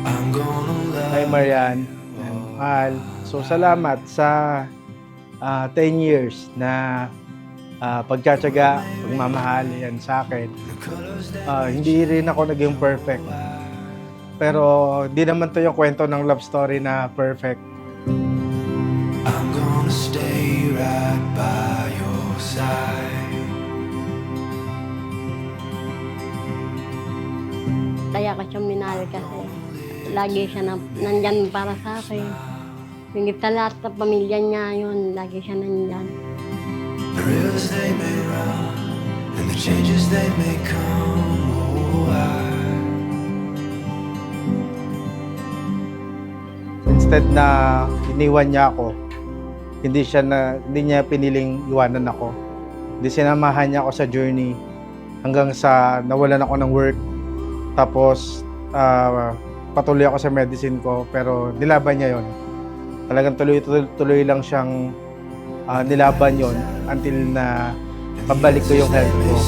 Hi Marian, mahal. So salamat sa 10 years na pagtsatsaga, pagmamahal yan sa akin. Hindi rin ako naging perfect. Pero di naman to yung kwento ng love story na perfect. I'm gonna stay right by your side. Kaya ko siya minahal kasi lagi siya nandyan para sa akin. Hingit sa lahat ng pamilya niya yun, lagi siya nandyan. The rivers they may run and the changes they may come. Oh, Instead na iniwan niya ako, hindi niya piniling iwanan ako. Hindi sinamahan niya ako sa journey hanggang sa nawalan ako ng work. Tapos patuloy ako sa medicine ko, pero nilaban niya yon. Talagang tuloy lang siyang nilaban yon until na pabalik ko yung health ko.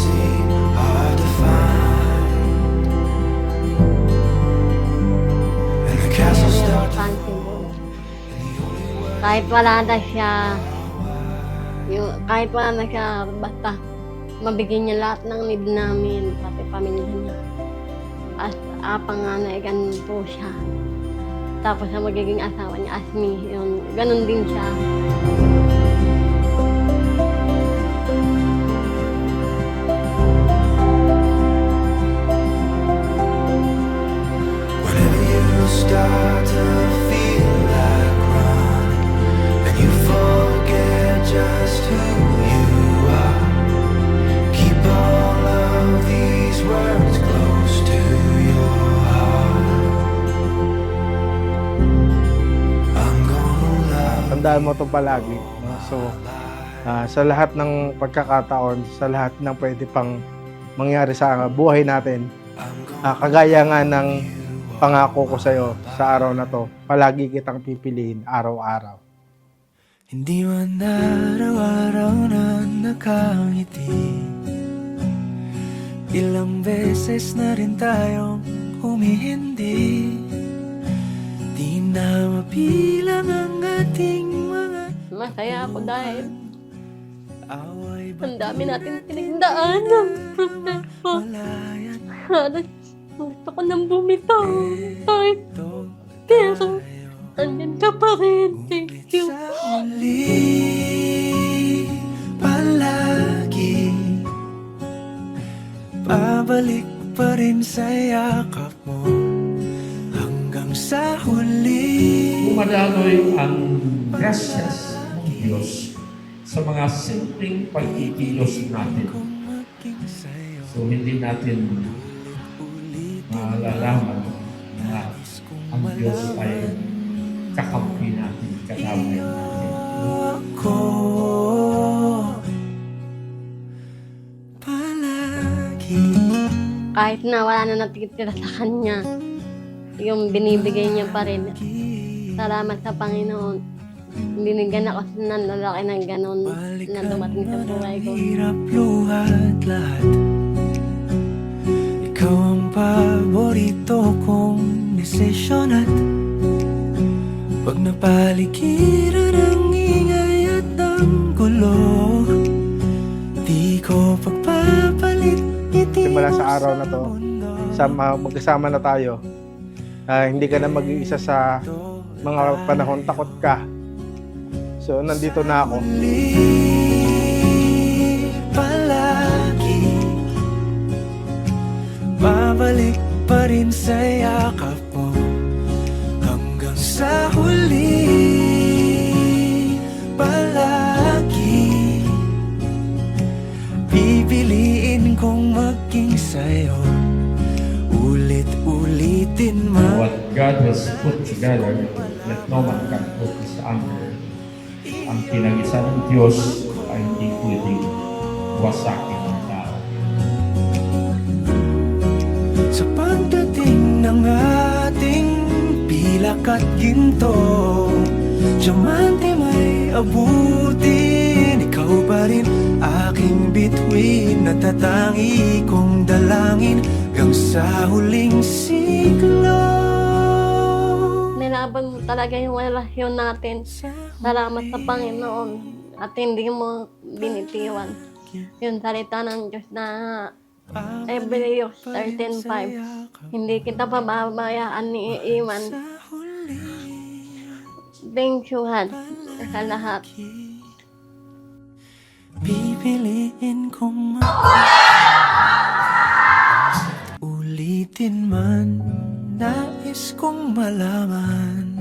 hard to find. And the castles start to Responsible. Kahit wala na siya, basta mabigyan niya lahat ng need namin, pati pamilya niya. As panganay, ganun po siya. Tapos ang magiging asawa niya, as me, yun, ganun din siya. whenever you start to feel like running and you forget just who you are. Keep all of these words close to your heart. I'm gonna love Tandaan mo ito palagi. No? So, sa lahat ng pagkakataon, sa lahat ng pwede pang mangyari sa buhay natin, kagaya nga ng pangako ko sa'yo sa araw na to, palagi kitang pipiliin araw-araw. Hindi man araw-araw na nakangiti. Ilang beses na rin tayong humihindi. Di na mapilang ang ating mga Masaya ako dahil away ang dami natin pinagdaan ng proseso. malayan Halos gusto ko nang bumitaw. Kahit to pero andyan ka pa rin. Thank you. sa uli palagi. Pabalik pa rin sa yakap mo hanggang sa huli. Dumadaloy ang grasyas ng Diyos sa mga simpleng pag-ikilos natin. So hindi natin malalaman na ang Diyos ay kakampi natin, kadamay natin. Ako palagi. Kahit na wala na natitira sa kanya, yung binibigay niya pa rin. Salamat sa Panginoon. Binigyan ako ng lalaki ng ganon na dumating sa buhay ko. Hirap luhat lahat. Ikaw ang paborito kong desisyon at pag napaligiran ang ingay at ang gulo, di ko pagpapalit ngiti Simula mo sa araw na to, mundo. magkasama na tayo. Hindi ka na mag-iisa sa mga panahon takot ka. So, nandito na ako. Palagi babalik pa rin sa yakap mo hanggang sa huli. Palagi pipiliin kong maging sa'yo, ulit-ulitin man. What God has put together, let no man can put asunder. Ang pinag-isa ng Diyos ay hindi pwedeng wasakin ng tao. Sa pagdating ng ating pilak at ginto, diamante may abutin. Ikaw pa rin aking bituin, natatangi kong dalangin hanggang sa huling siglo. inabang talaga yung relasyon natin. Salamat sa Panginoon at hindi mo binitiwan yung salita ng Diyos na Hebrews 13:5. Hindi kita pababayaan ni Iwan. Thank you, God, sa lahat. Pipiliin kong ulitin man, nais kong malaman